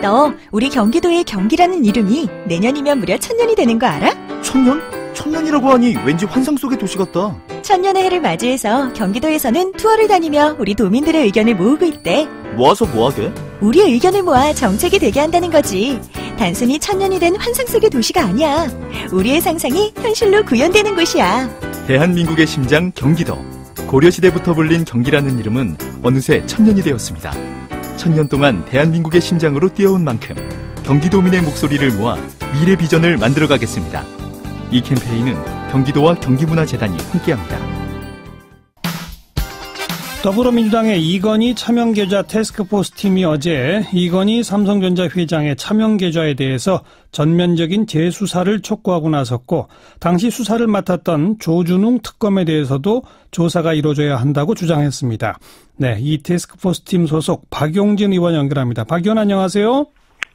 너 우리 경기도의 경기라는 이름이 내년이면 무려 1000년이 되는 거 알아? 1000년? 1000년이라고 하니 왠지 환상 속의 도시 같다. 1000년의 해를 맞이해서 경기도에서는 투어를 다니며 우리 도민들의 의견을 모으고 있대. 모아서 뭐하게? 우리의 의견을 모아 정책이 되게 한다는 거지. 단순히 1000년이 된 환상 속의 도시가 아니야. 우리의 상상이 현실로 구현되는 곳이야. 대한민국의 심장 경기도. 고려시대부터 불린 경기라는 이름은 어느새 1000년이 되었습니다. 1000년 동안 대한민국의 심장으로 뛰어온 만큼 경기도민의 목소리를 모아 미래 비전을 만들어가겠습니다. 이 캠페인은 경기도와 경기문화재단이 함께합니다. 더불어민주당의 이건희 차명계좌 태스크포스 팀이 어제 이건희 삼성전자 회장의 차명계좌에 대해서 전면적인 재수사를 촉구하고 나섰고, 당시 수사를 맡았던 조준웅 특검에 대해서도 조사가 이루어져야 한다고 주장했습니다. 네, 이 태스크포스 팀 소속 박용진 의원 연결합니다. 박 의원 안녕하세요.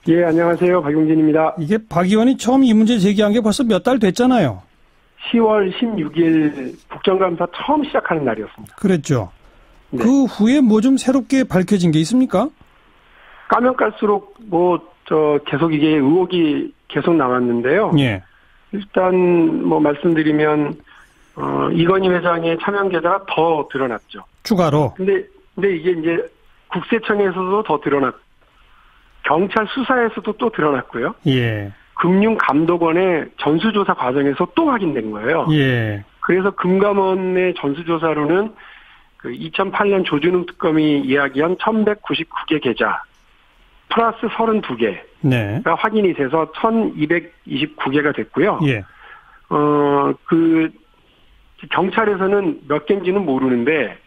예, 안녕하세요. 박용진입니다. 이게 박 의원이 처음 이 문제 제기한 게 벌써 몇 달 됐잖아요. 10월 16일 국정감사 처음 시작하는 날이었습니다. 그랬죠. 네. 그 후에 뭐 좀 새롭게 밝혀진 게 있습니까? 까면 깔수록 계속 이게 의혹이 계속 남았는데요. 예. 일단 말씀드리면 이건희 회장의 차명 계좌가 더 드러났죠. 추가로. 근데 이게 이제 국세청에서도 더 경찰 수사에서도 또 드러났고요. 예. 금융감독원의 전수조사 과정에서 또 확인된 거예요. 예. 그래서 금감원의 전수조사로는 그 2008년 조준웅 특검이 이야기한 1199개 계좌 플러스 32개가 네. 확인이 돼서 1229개가 됐고요. 예. 그 경찰에서는 몇 개인지는 모르는데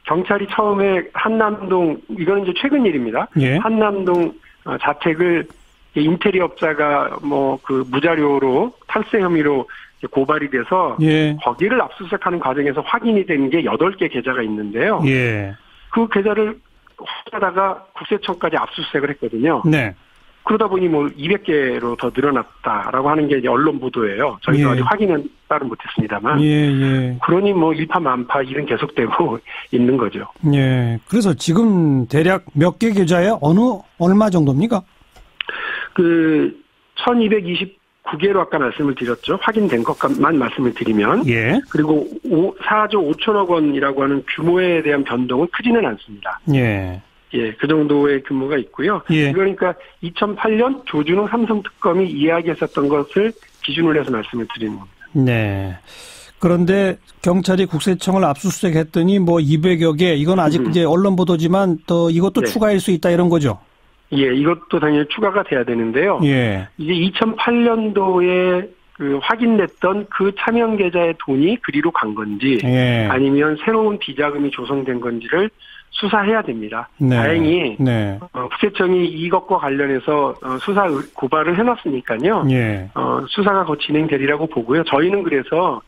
경찰이 처음에 한남동, 이거는 이제 최근 일입니다. 예. 한남동 자택을 인테리어업자가 그 무자료로 탈세 혐의로 고발이 돼서 예. 거기를 압수수색하는 과정에서 확인이 된 게 8개 계좌가 있는데요. 예. 그 계좌를 확인하다가 국세청까지 압수수색을 했거든요. 네. 그러다 보니 200개로 더 늘어났다라고 하는 게 이제 언론 보도예요. 저희도 예. 아직 확인은 따로 못했습니다만. 예. 그러니 일파만파 일은 계속되고 있는 거죠. 예. 그래서 지금 대략 몇 개 계좌에 얼마 정도입니까? 1229개로 아까 말씀을 드렸죠. 확인된 것만 말씀을 드리면. 예. 그리고 4조 5천억 원이라고 하는 규모에 대한 변동은 크지는 않습니다. 예. 예, 그 정도의 규모가 있고요. 예. 그러니까 2008년 조준웅 삼성특검이 이야기했었던 것을 기준으로 해서 말씀을 드리는 겁니다. 네. 그런데 경찰이 국세청을 압수수색했더니 200여 개, 이건 아직 이제 언론 보도지만 또 이것도 네. 추가일 수 있다 이런 거죠? 예, 이것도 당연히 추가가 돼야 되는데요. 예. 이제 2008년도에 확인됐던 그 차명 계좌의 돈이 그리로 간 건지, 예. 아니면 새로운 비자금이 조성된 건지를 수사해야 됩니다. 네. 다행히 네. 국세청이 이것과 관련해서 수사 고발을 해놨으니까요. 예. 수사가 곧 진행되리라고 보고요. 저희는 그래서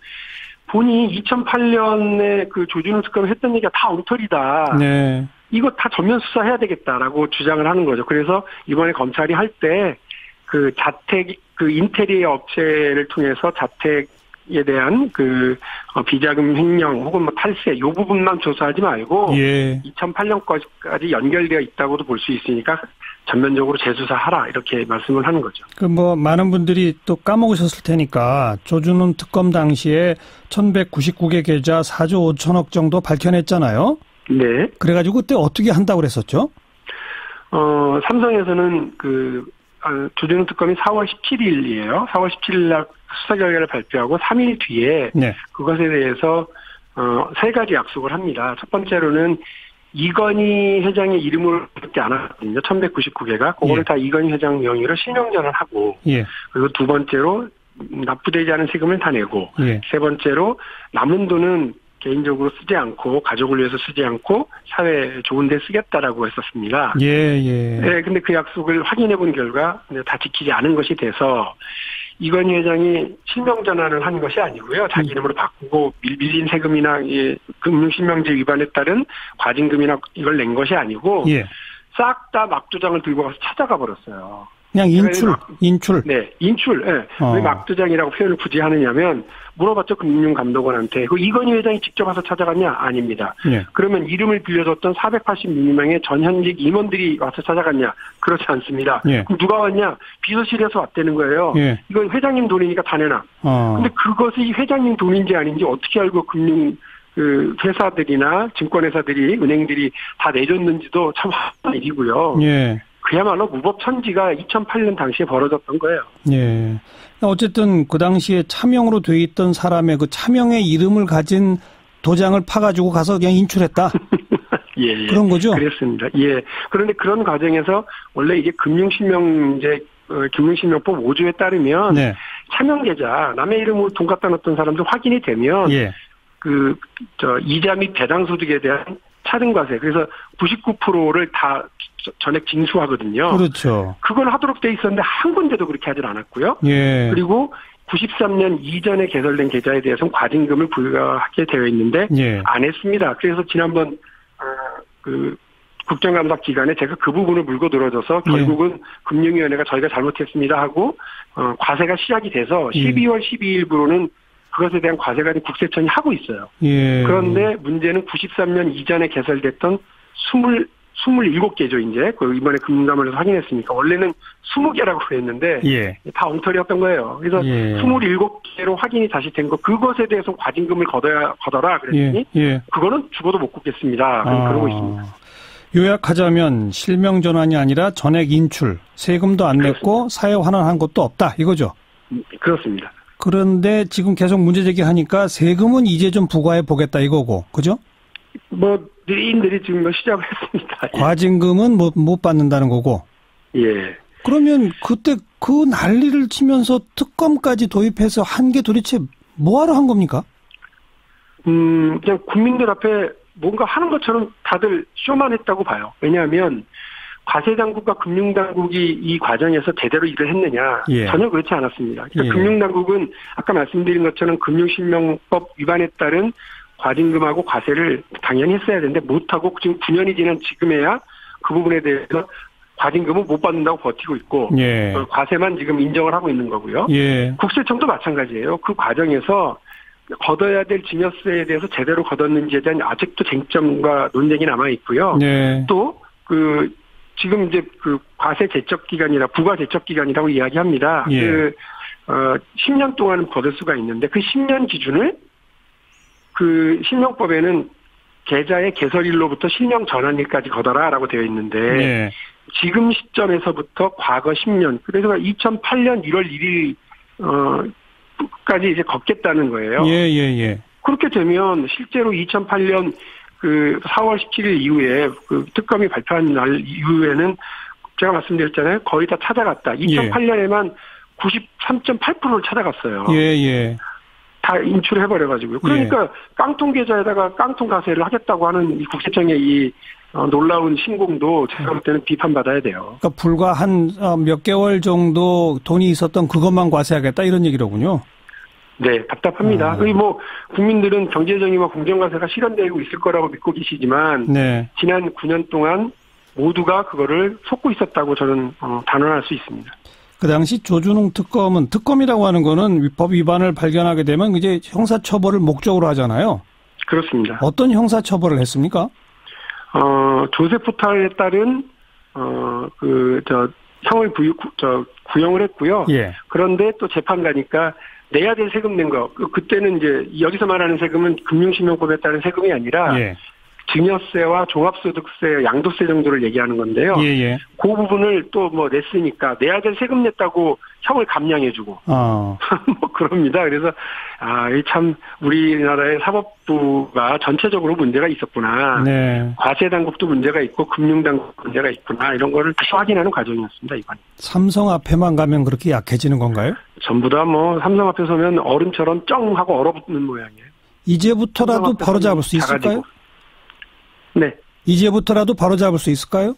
본이 2008년에 그 조준웅 특검을 했던 얘기가 다 엉터리다. 네. 이거 다 전면 수사해야 되겠다라고 주장을 하는 거죠. 그래서 이번에 검찰이 할 때 그 인테리어 업체를 통해서 자택에 대한 비자금 횡령 혹은 탈세 이 부분만 조사하지 말고 예. 2008년까지 연결되어 있다고도 볼 수 있으니까 전면적으로 재수사하라 이렇게 말씀을 하는 거죠. 많은 분들이 또 까먹으셨을 테니까 조준웅 특검 당시에 1199개 계좌 4조 5천억 정도 밝혀냈잖아요. 네. 그래가지고 그때 어떻게 한다고 그랬었죠? 삼성에서는 조준웅 특검이 4월 17일이에요. 4월 17일 날 수사 결과를 발표하고 3일 뒤에 네. 그것에 대해서 3가지 약속을 합니다. 첫 번째로는 이건희 회장의 이름으로 그렇게 안 하거든요. 1199개가. 그거를 예. 다 이건희 회장 명의로 실명전을 하고 예. 그리고 두 번째로 납부되지 않은 세금을 다 내고 예. 세 번째로 남은 돈은 개인적으로 쓰지 않고 가족을 위해서 쓰지 않고 사회에 좋은 데 쓰겠다라고 했었습니다. 예. 네, 근데 그 약속을 확인해 본 결과 다 지키지 않은 것이 돼서 이건희 회장이 실명 전환을 한 것이 아니고요. 자기 이름으로 바꾸고 밀린 세금이나 금융실명제 위반에 따른 과징금이나 이걸 낸 것이 아니고 예. 싹 다 막조장을 들고 가서 찾아가 버렸어요. 그냥 인출. 네, 인출. 예. 왜 막두장이라고 표현을 굳이 하느냐면 물어봤죠, 금융감독원한테. 그 이건희 회장이 직접 와서 찾아갔냐? 아닙니다. 예. 그러면 이름을 빌려줬던 486명의 전현직 임원들이 와서 찾아갔냐? 그렇지 않습니다. 예. 그럼 누가 왔냐? 비서실에서 왔다는 거예요. 예. 이건 회장님 돈이니까 다 내놔. 근데 그것이 회장님 돈인지 아닌지 어떻게 알고 그 회사들이나 증권회사들이, 은행들이 다 내줬는지도 참 화난 일이고요. 예. 그야말로 무법천지가 2008년 당시에 벌어졌던 거예요. 예. 어쨌든 그 당시에 차명으로 돼 있던 사람의 그 차명의 이름을 가진 도장을 파가지고 가서 그냥 인출했다. 예. 그런 거죠? 그랬습니다. 예. 그런데 그런 과정에서 원래 이게 금융실명법 5조에 따르면 네. 차명계좌, 남의 이름으로 돈 갖다 놓던 사람들 확인이 되면 예. 이자 및 배당 소득에 대한 차등과세. 그래서 99%를 다 전액 징수하거든요. 그렇죠. 그걸 하도록 돼 있었는데 한 군데도 그렇게 하질 않았고요. 예. 그리고 93년 이전에 개설된 계좌에 대해서는 과징금을 부과하게 되어 있는데 예. 안 했습니다. 그래서 지난번 국정감사 기간에 제가 그 부분을 물고 늘어져서 결국은 금융위원회가 저희가 잘못했습니다 하고 과세가 시작이 돼서 12월 12일부로는 그것에 대한 과세가 국세청이 하고 있어요. 예. 그런데 문제는 93년 이전에 개설됐던 27개죠, 이제. 이번에 금감원에서 확인했으니까. 원래는 20개라고 그랬는데, 예. 다 엉터리였던 거예요. 그래서 27개로 확인이 다시 된 거, 그것에 대해서 과징금을 걷어라 그랬더니, 그거는 죽어도 못 걷겠습니다. 그러고 있습니다. 요약하자면, 실명 전환이 아니라 전액 인출, 세금도 안 냈고, 사회 환원한 것도 없다, 이거죠? 그렇습니다. 그런데 지금 계속 문제 제기하니까 세금은 이제 좀 부과해 보겠다 이거고, 그죠? 느릿느릿 지금 시작을 했습니다. 과징금은 못 받는다는 거고. 예. 그러면 그때 그 난리를 치면서 특검까지 도입해서 한 게 도대체 뭐하러 한 겁니까? 그냥 국민들 앞에 뭔가 하는 것처럼 다들 쇼만 했다고 봐요. 왜냐하면 과세당국과 금융당국이 이 과정에서 제대로 일을 했느냐. 전혀 그렇지 않았습니다. 그러니까 금융당국은 아까 말씀드린 것처럼 금융실명법 위반에 따른 과징금하고 과세를 당연히 했어야 되는데 못하고 지금 9년이 지난 지금에야 그 부분에 대해서 과징금은 못 받는다고 버티고 있고 과세만 지금 인정을 하고 있는 거고요. 국세청도 마찬가지예요. 그 과정에서 걷어야 될 증여세에 대해서 제대로 걷었는지에 대한 아직도 쟁점과 논쟁이 남아 있고요. 또 지금 이제 과세 제적 기간이라 부과 제적 기간이라고 이야기합니다. 10년 동안은 거둘 수가 있는데 그 10년 기준을 실명법에는 계좌의 개설일로부터 실명 전환일까지 걷어라라고 되어 있는데 지금 시점에서부터 과거 10년 그래서 2008년 1월 1일까지 이제 걷겠다는 거예요. 그렇게 되면 실제로 2008년 4월 17일 이후에 특검이 발표한 날 이후에는 제가 말씀드렸잖아요. 거의 다 찾아갔다. 2008년에만 93.8%를 찾아갔어요. 다 인출해버려가지고요. 그러니까 깡통 계좌에다가 깡통 과세를 하겠다고 하는 이 국세청의 이 놀라운 신공도 제가 볼 때는 비판받아야 돼요. 그러니까 불과 한 몇 개월 정도 돈이 있었던 그것만 과세하겠다 이런 얘기로군요. 네, 답답합니다. 국민들은 경제정의와 공정과세가 실현되고 있을 거라고 믿고 계시지만, 지난 9년 동안 모두가 그거를 속고 있었다고 저는 단언할 수 있습니다. 그 당시 조준웅 특검이라고 하는 거는 법 위반을 발견하게 되면 이제 형사처벌을 목적으로 하잖아요. 그렇습니다. 어떤 형사처벌을 했습니까? 조세 포탈에 따른, 형을 구형을 했고요. 그런데 또 재판 가니까 내야 될 세금 낸 거. 그때는 이제 여기서 말하는 세금은 금융실명법에 따른 세금이 아니라 증여세와 종합소득세, 양도세 정도를 얘기하는 건데요. 그 부분을 또 냈으니까 내야 될 세금 냈다고 형을 감량해주고 그럽니다. 그래서 참 우리나라의 사법부가 전체적으로 문제가 있었구나. 과세당국도 문제가 있고 금융당국도 문제가 있구나. 이런 거를 다시 확인하는 과정이었습니다. 이번. 삼성 앞에만 가면 그렇게 약해지는 건가요? 전부 다 삼성 앞에 서면 얼음처럼 쩡 하고 얼어붙는 모양이에요. 이제부터라도 바로잡을 수 있을까요? 네. 이제부터라도 바로잡을 수 있을까요?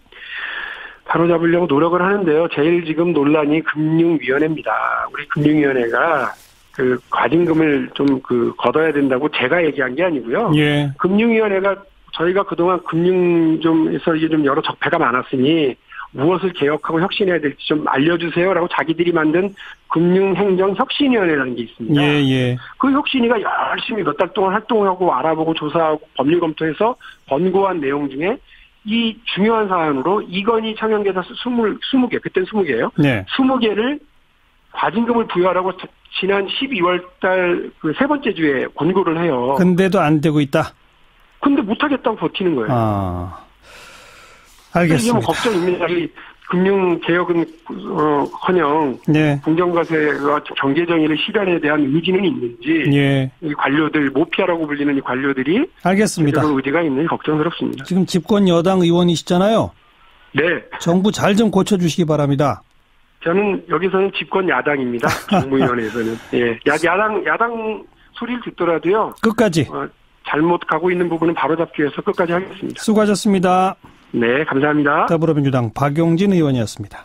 바로잡으려고 노력을 하는데요. 제일 지금 논란이 금융위원회입니다. 우리 금융위원회가 과징금을 좀 걷어야 된다고 제가 얘기한 게 아니고요. 금융위원회가 저희가 그동안 금융 좀에서 이게 좀 여러 적폐가 많았으니 무엇을 개혁하고 혁신해야 될지 좀 알려주세요라고 자기들이 만든 금융행정혁신위원회라는 게 있습니다. 예, 예. 그 혁신위가 열심히 몇 달 동안 활동하고 알아보고 조사하고 법률 검토해서 권고한 내용 중에 이 중요한 사안으로 이건희 청년계좌 20개, 그때는 20개예요. 네. 20개를 과징금을 부여하라고 지난 12월 달 그 세 번째 주에 권고를 해요. 근데도 안 되고 있다. 근데 못하겠다고 버티는 거예요. 아, 알겠습니다. 이게 뭐 걱정입니다. 이 금융개혁은 커녕 네. 공정과세와 경제정의를 실현에 대한 의지는 있는지 예. 이 관료들, 모피아라고 불리는 이 관료들이 알겠습니다. 그런 의지가 있는지 걱정스럽습니다. 지금 집권 여당 의원이시잖아요. 네. 정부 잘 좀 고쳐주시기 바랍니다. 저는 여기서는 집권 야당입니다. 정무위원회에서는. 예. 야당 소리를 듣더라도요. 끝까지. 잘못 가고 있는 부분은 바로잡기 위해서 끝까지 하겠습니다. 수고하셨습니다. 네, 감사합니다. 더불어민주당 박용진 의원이었습니다.